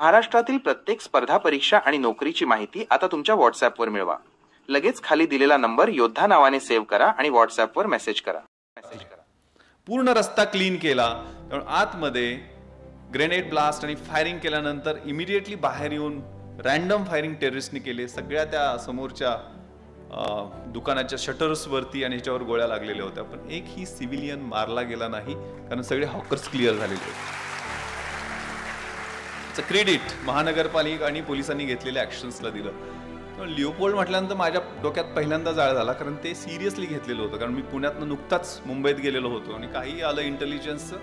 महाराष्ट्रातील प्रत्येक स्पर्धा परीक्षा आणि नोकरीची माहिती आता तुमच्या व्हॉट्सॲपवर मिळवा. लगेच खाली दिलेला नंबर योद्धा नावाने सेव्ह करा आणि व्हॉट्सॲपवर मेसेज करा. पूर्ण रस्ता क्लीन केला. आतमध्ये ग्रेनेड ब्लास्ट आणि फायरिंग केल्यानंतर इमिडिएटली बाहेर येऊन रॅन्डम फायरिंग टेररिस्टनी केले. सगळ्या त्या समोरच्या दुकानाच्या शटर्स वरती आणि ह्याच्यावर गोळ्या लागलेल्या होत्या, पण एकही सिव्हिलियन मारला गेला नाही, कारण सगळे हॉकर्स क्लिअर झालेले होते. क्रेडिट महानगरपालिका आणि पोलिसांनी घेतलेल्या ऍक्शन्सला दिलं. लिओपोल्ड म्हटल्यानंतर माझ्या डोक्यात पहिल्यांदा जाळ झाला, कारण ते सिरियसली घेतलेलं होतं. कारण मी पुण्यातनं नुकताच मुंबईत गेलेलो होतो आणि काही आलं इंटेलिजन्सचं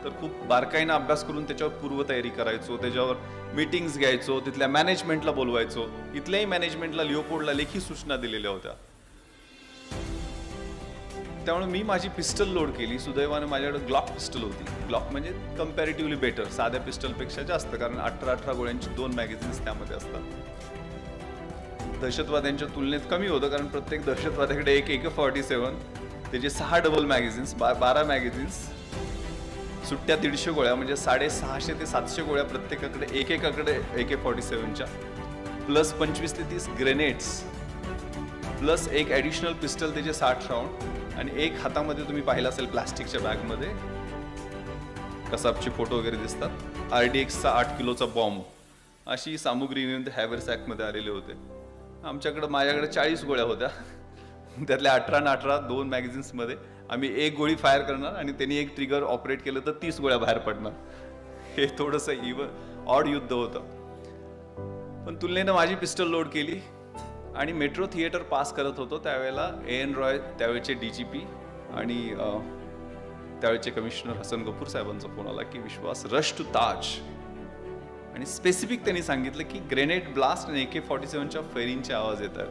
तर खूप बारकाईनं अभ्यास करून त्याच्यावर पूर्वतयारी करायचो, त्याच्यावर मीटिंग्स घ्यायचो, तिथल्या मॅनेजमेंटला बोलवायचो. इथल्याही मॅनेजमेंटला लिओपोल्डला लेखी सूचना दिलेल्या होत्या. त्यामुळे मी माझी पिस्टल लोड केली. सुदैवाने माझ्याकडे ग्लॉक पिस्टल होती. ग्लॉक म्हणजे कम्पॅरेटिव्हली बेटर, साध्या पिस्टलपेक्षा जास्त, कारण 18 गोळ्यांची 2 मॅगझिन्स त्यामध्ये असतात. दहशतवाद्यांच्या तुलनेत कमी होतं, कारण प्रत्येक दहशतवाद्याकडे एक AK-47, त्याचे 6 डबल मॅगझिन्स, 12 मॅगझिन्स, सुट्ट्या 150 गोळ्या, म्हणजे 650 ते 700 गोळ्या प्रत्येकाकडे, एकेकाकडे AK-47च्या, प्लस 25 ते 30 ग्रेनेड्स, प्लस एक ॲडिशनल पिस्टल, त्याचे 60 राऊंड, आणि एक हातामध्ये तुम्ही पाहिलं असेल प्लास्टिकच्या बॅगमध्ये कसाबचे फोटो वगैरे दिसतात, RDXचा 8 किलोचा बॉम्ब. अशी सामुग्री हॅवरसॅकमध्ये आलेले होते. माझ्याकडे 40 गोळ्या होत्या. त्यातल्या 18 आणि 18 2 मॅगझिन्समध्ये आम्ही एक गोळी फायर करणार आणि त्यांनी एक ट्रिगर ऑपरेट केलं तर 30 गोळ्या बाहेर पडणार. हे थोडंसं ऑड युद्ध होतं. पण तुलनेनं माझी पिस्टल लोड केली आणि मेट्रो थिएटर पास करत होतो त्यावेळेला AN रॉय, त्यावेळेचे DGP आणि त्यावेळेचे कमिशनर हसन गफूर साहेबांचा फोन आला की विश्वास, रश टू ताज. आणि स्पेसिफिक त्यांनी सांगितलं की ग्रेनेड ब्लास्ट आणि AK-47च्या फायरिंगचे आवाज येतात.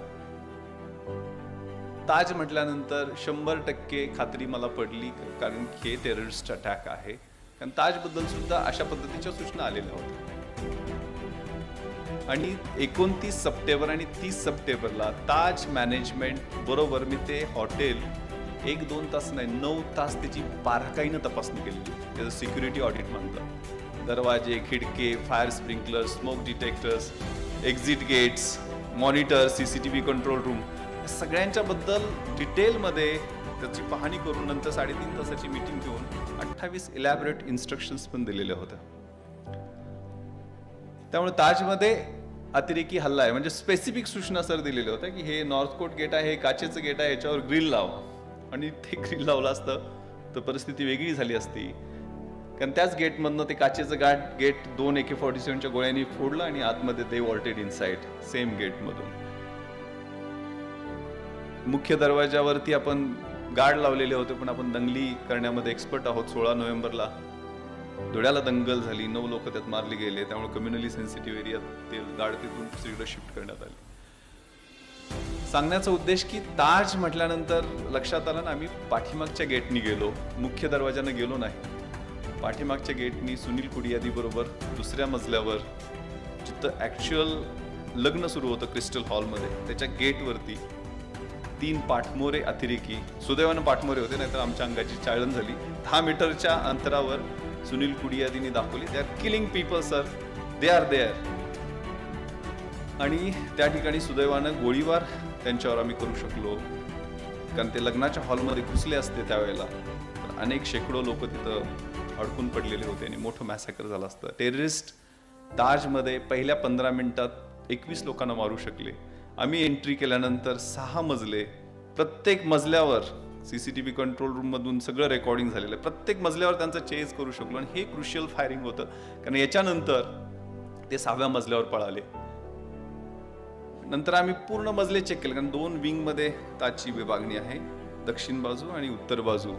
ताज म्हटल्यानंतर 100% खात्री मला पडली, कारण हे टेररिस्ट अटॅक आहे. कारण ताजबद्दल सुद्धा अशा पद्धतीच्या सूचना आलेल्या होत्या. आणि 29 सप्टेंबर आणि 30 सप्टेंबरला ताज मॅनेजमेंट बरोबर मी ते हॉटेल 1-2 तास नाही 9 तास त्याची बारकाईनं तपासणी केलेली. त्याचं सिक्युरिटी ऑडिट म्हणतात. दरवाजे, खिडके, fire sprinkler, smoke detectors, exit gates, monitor, CCTV control room, सगळ्यांच्या बद्दल डिटेलमध्ये त्याची पाहणी करून नंतर 3.5 तासाची मीटिंग घेऊन 28 इलॅबोरेट इन्स्ट्रक्शन्स पण दिलेल्या होत्या. त्यामुळे ताजमध्ये अतिरेकी हल्ला आहे म्हणजे स्पेसिफिक सूचना सर दिलेल्या होत्या की हे नॉर्थ कोट गेट आहे, हे काचेचं गेट आहे, याच्यावर ग्रिल लावा. आणि ते ग्रिल लावलं असतं तर परिस्थिती वेगळी झाली असती, कारण त्याच गेटमधनं ते काचेचं गेट 2 AK-47च्या गोळ्यांनी फोडलं आणि आतमध्ये ते वॉल्टेड इनसाइड सेम गेटमधून. मुख्य दरवाजावरती आपण गार्ड लावलेले होते, पण आपण दंगली करण्यामध्ये एक्सपर्ट आहोत. 16 नोव्हेंबरला धुळ्याला दंगल झाली, 9 लोक त्यात मारले गेले. त्यामुळे कम्युनली सेन्सिटिव्ह एरियात ते गार्ड तिथून दुसरीकडे शिफ्ट करण्यात आले. सांगण्याचा उद्देश की ताज म्हटल्यानंतर लक्षात आलं ना, आम्ही पाठीमागच्या गेटनी गेलो, मुख्य दरवाजाने गेलो नाही. पाठीमागच्या गेटनी सुनील कुडियादी बरोबर दुसऱ्या मजल्यावर जिथं ॲक्च्युअल लग्न सुरू होतं क्रिस्टल हॉलमध्ये, त्याच्या गेटवरती 3 पाठमोरे अतिरेकी, सुदैवानं पाठमोरे होते, नाहीतर आमच्या अंगाची चाळण झाली. 10 मीटरच्या अंतरावर सुनील कुडियादींनी दाखवली, they are killing people sir, they are there. आणि त्या ठिकाणी सुदैवानं गोळीबार त्यांच्यावर आम्ही करू शकलो, कारण ते लग्नाच्या हॉलमध्ये घुसले असते त्यावेळेला तर अनेक शेकडो लोक तिथं अडकून पडलेले होते आणि मोठं मॅसॅकर झालं असतं. टेररिस्ट ताजमध्ये पहिल्या 15 मिनिटात 21 लोकांना मारू शकले. आम्ही एंट्री केल्यानंतर 6 मजले, प्रत्येक मजल्यावर CCTV कंट्रोल रूम मधून सगळं रेकॉर्डिंग झालेलं आहे. प्रत्येक मजल्यावर त्यांचं चेज करू शकलो आणि हे क्रुशियल फायरिंग होतं, कारण याच्यानंतर ते 6व्या मजल्यावर पळाले. नंतर आम्ही पूर्ण मजले चेक केले, कारण 2 विंगमध्ये ताजची विभागणी आहे, दक्षिण बाजू आणि उत्तर बाजू.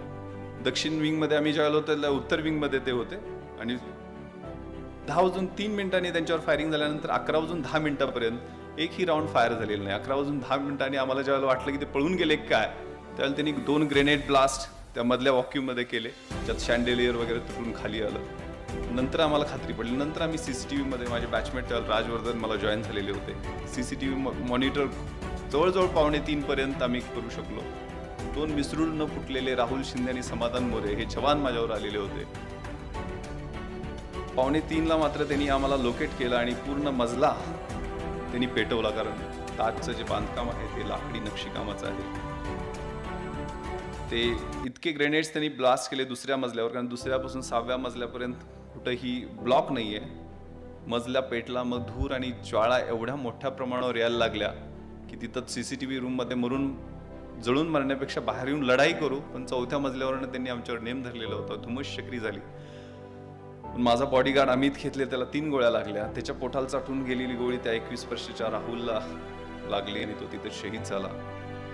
दक्षिण विंगमध्ये आम्ही ज्या होतो त्याला उत्तर विंगमध्ये ते होते. आणि 10:03 त्यांच्यावर फायरिंग झाल्यानंतर 11:10 एकही राऊंड फायर झालेला नाही. 11:10 आम्हाला ज्यावेळेला वाटलं की ते पळून गेले काय, त्यावेळेला त्यांनी 2 ग्रेनेड ब्लास्ट त्या मधल्या वॉक्यूममध्ये केले, ज्यात शँडेलियर वगैरे तुटून खाली आलं. नंतर आम्हाला खात्री पडली. नंतर आम्ही CCTVमध्ये, माझे बॅचमेट त्यावेळेला राजवर्धन मला जॉईन झालेले होते, CCTV मॉनिटर जवळजवळ 2:45 आम्ही करू शकलो. 2 विसरून न फुटलेले राहुल शिंदे आणि समाधान मोरे हे जवान माझ्यावर आलेले होते. 2:45ला मात्र त्यांनी आम्हाला लोकेट केलं आणि पूर्ण मजला त्यांनी पेटवला, कारण ताजचं जे बांधकाम आहे ते लाकडी नक्षीकामाचं आहे. ते इतके ग्रेनेड्स त्यांनी ब्लास्ट केले दुसऱ्या मजल्यावर, कारण दुसऱ्यापासून 6व्या मजल्यापर्यंत कुठंही ब्लॉक नाही आहे. मजला पेटला, मग धूर आणि ज्वाळा एवढ्या मोठ्या प्रमाणावर यायला लागल्या की तिथं CCTV रूममध्ये जळून मरण्यापेक्षा बाहेर येऊन लढाई करू. पण 4थ्या मजल्यावरनं त्यांनी आमच्यावर नेम धरलेला होता. धुमश चक्री झाली. माझा बॉडीगार्ड अमित घेतले, त्याला 3 गोळ्या लागल्या. त्याच्या पोटाला चाटून गेलेली गोळी त्या 21 वर्षाच्या राहुलला लागली आणि तो तिथे शहीद झाला.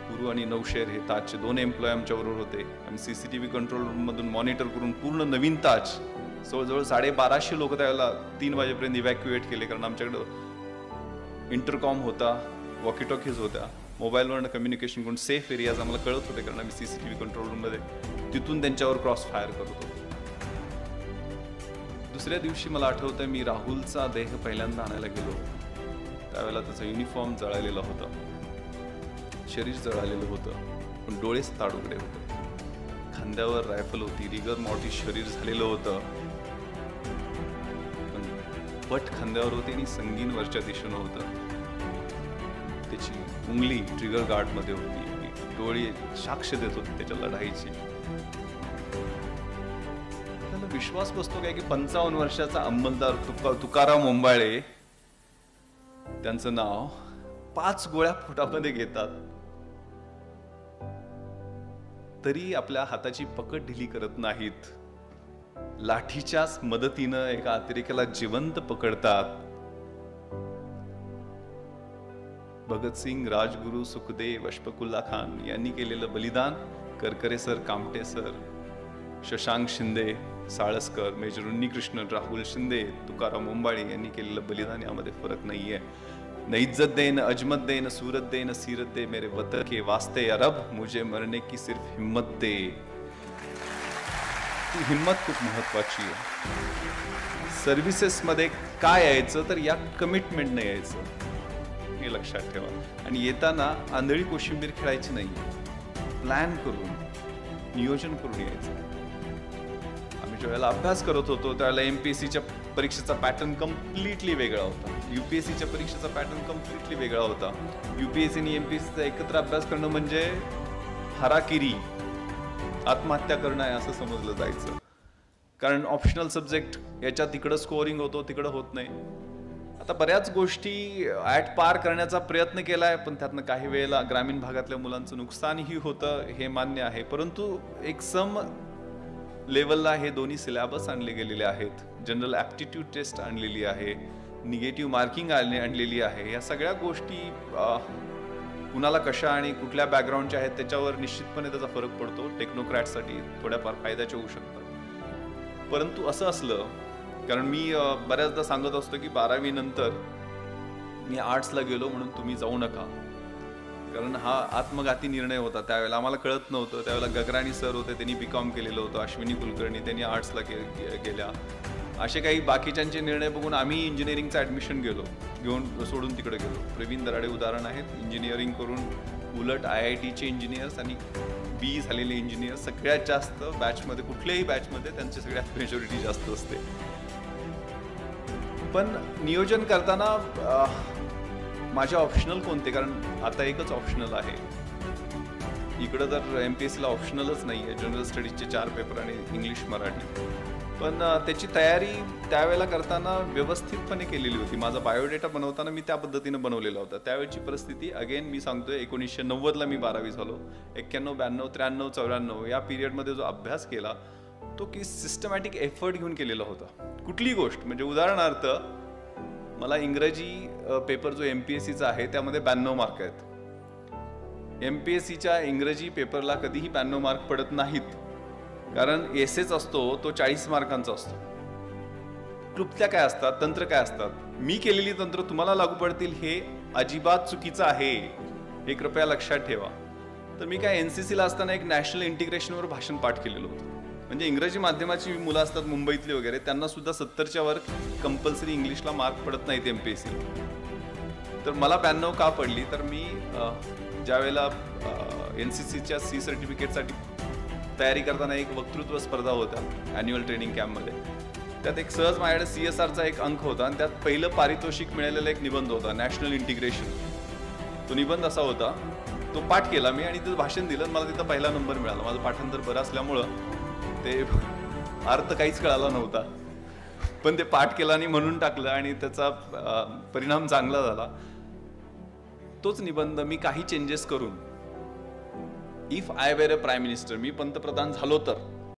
गुरु आणि नौशेर हे ताजचे 2 एम्प्लॉय आमच्याबरोबर होते. आम्ही CCTV कंट्रोल रूममधून मॉनिटर करून पूर्ण नवीन ताज जवळजवळ 1250 लोक त्यावेळेला 3 वाजेपर्यंत इव्हॅक्युएट केले, कारण आमच्याकडं इंटरकॉम होता, वॉकीटॉकीज होत्या, मोबाईलवरनं कम्युनिकेशन करून सेफ एरियाज आम्हाला कळत होते, कारण आम्ही CCTV कंट्रोल रूममध्ये तिथून त्यांच्यावर क्रॉस फायर करत होतो. दुसऱ्या दिवशी मला आठवतं, मी राहुलचा देह पहिल्यांदा आणायला गेलो. त्यावेळेला त्याचा युनिफॉर्म जळालेला होता, शरीर जळालेलं होतं, पण डोळे ताडुकडे होते. खांद्यावर रायफल होती, रिगर मॉर्टी शरीर झालेलं होतं, पण बट खांद्यावर होते आणि संगीन वरच्या दिशेनं होतं. त्याची उंगली ट्रिगर गार्डमध्ये होती, डोळे साक्ष देत होते त्याच्या लढाईची. त्याला विश्वास बसतो काय की 55 वर्षाचा अंमलदार तुकाराम ओंबाळे, त्यांचं नाव, 5 गोळ्या पोटामध्ये घेतात, तरी आपल्या हाताची पकड ढिली करत नाहीत. लाठीच्याच मदतीनं एका अतिरेक्याला जिवंत पकडतात. भगतसिंग, राजगुरू, सुखदेव, अशफाकुल्ला खान यांनी केलेलं बलिदान, Karkare sir, Kamte sir, Shashank Shinde, Salaskar, major Unnikrishnan, Rahul Shinde, Tukaram Ombale यांनी केलेलं बलिदान, यामध्ये फरक नाहीये. न इज्जत दे, न अजमत दे, न सूरत दे, न सीरत दे, मेरे वतन के वास्ते अरब, मुझे मरने की सिर्फ हिम्मत दे. ती हिम्मत खूप महत्वाची आहे. सर्व्हिसेसमध्ये काय यायचं तर या कमिटमेंटने यायचं, हे लक्षात ठेवा. आणि येताना आंधळी कोशिंबीर खेळायची नाही, प्लॅन करून, नियोजन करून यायचं. आम्ही ज्यावेळेला अभ्यास करत होतो त्यावेळेला MPSCच्या परीक्षेचा पॅटर्न कम्प्लिटली वेगळा होता, UPSCच्या परीक्षेचा पॅटर्न कम्प्लिटली वेगळा होता. UPSC आणि MPSCचा एकत्र अभ्यास करणं म्हणजे हराकिरी, आत्महत्या करणं आहे असं समजलं जायचं, कारण ऑप्शनल सब्जेक्ट याच्यात तिकडं स्कोअरिंग होतो, तिकडं होत नाही. आता बऱ्याच गोष्टी ॲट पार करण्याचा प्रयत्न केलाय, पण त्यातनं काही वेळेला ग्रामीण भागातल्या मुलांचं नुकसानही होतं, हे मान्य आहे. परंतु एक सम लेवलला हे दोन्ही सिलेबस आणले गेलेले आहेत. जनरल ॲप्टिट्यूड टेस्ट आणलेली आहे, निगेटिव्ह मार्किंग आणलेली आहे. या सगळ्या गोष्टी कुणाला कशा आणि कुठल्या बॅकग्राऊंडच्या आहेत त्याच्यावर निश्चितपणे त्याचा फरक पडतो. टेक्नोक्रॅटसाठी थोड्याफार फायद्याच्या होऊ शकतात. परंतु असं असलं, कारण मी बऱ्याचदा सांगत असतो की 12वी नंतर मी आर्ट्सला गेलो म्हणून तुम्ही जाऊ नका, कारण हा आत्मघाती निर्णय होता. त्यावेळेला आम्हाला कळत नव्हतं. त्यावेळेला गगराणी सर होते, त्यांनी BCom केलेलं होतं, अश्विनी कुलकर्णी त्यांनी आर्ट्सला गेल्या. असे काही बाकीच्यांचे निर्णय बघून आम्ही इंजिनिअरिंगचं ॲडमिशन घेऊन सोडून तिकडे गेलो. प्रवीण दराडे उदाहरण आहेत, इंजिनिअरिंग करून उलट IITचे इंजिनियर्स आणि BE झालेले इंजिनियर्स सगळ्यात जास्त बॅचमध्ये, कुठल्याही बॅचमध्ये त्यांची सगळ्यात मेजॉरिटी जास्त असते. पण नियोजन करताना माझे ऑप्शनल कोणते, कारण आता एकच ऑप्शनल आहे. इकडं तर MPSCला ऑप्शनलच नाही आहे, जनरल स्टडीजचे 4 पेपर आणि इंग्लिश मराठी. पण त्याची तयारी त्यावेळेला करताना व्यवस्थितपणे केलेली होती. माझा बायोडेटा बनवताना मी त्या पद्धतीनं बनवलेला होता. त्यावेळची परिस्थिती, अगेन मी सांगतोय, 1990ला मी 12वी झालो. 91, 92, 93, 94 या पिरियडमध्ये जो अभ्यास केला तो की सिस्टमॅटिक एफर्ट घेऊन केलेला होता. कुठली गोष्ट म्हणजे उदाहरणार्थ मला इंग्रजी पेपर जो MPSCचा आहे त्यामध्ये 92 मार्क आहेत. MPSCच्या इंग्रजी पेपरला कधीही 92 मार्क पडत नाहीत, कारण एसेच असतो तो 40 मार्कांचा असतो. क्लुप्त्या काय असतात, तंत्र काय असतात, मी केलेली तंत्र तुम्हाला लागू पडतील हे अजिबात चुकीचं आहे, हे कृपया लक्षात ठेवा. तर मी काय NCCला असताना एक नॅशनल इंटिग्रेशनवर भाषण पाठ केलेलं होतं. म्हणजे इंग्रजी माध्यमाची मुलं असतात मुंबईतली वगैरे, त्यांना सुद्धा 70च्या वर कंपल्सरी इंग्लिशला मार्क पडत नाहीत MPSCला. तर मला 92 का पडली, तर मी ज्या वेळेला NCCच्या C सर्टिफिकेटसाठी तयारी करताना एक वक्तृत्व स्पर्धा होता ॲन्युअल ट्रेनिंग कॅम्पमध्ये. त्यात एक सहज माझ्याकडे CSRचा एक अंक होता आणि त्यात पहिलं पारितोषिक मिळालेला एक निबंध होता, नॅशनल इंटिग्रेशन. तो निबंध असा होता, तो पाठ केला मी आणि तिथं भाषण दिलं. मला तिथं पहिला नंबर मिळाला. माझं पाठांतर बरं असल्यामुळं ते अर्थ काहीच कळाला नव्हता, पण ते पाठ केला आणि म्हणून टाकलं आणि त्याचा परिणाम चांगला झाला. तोच निबंध मी काही चेंजेस करून, if I were a prime minister, मी पंतप्रधान झालो तर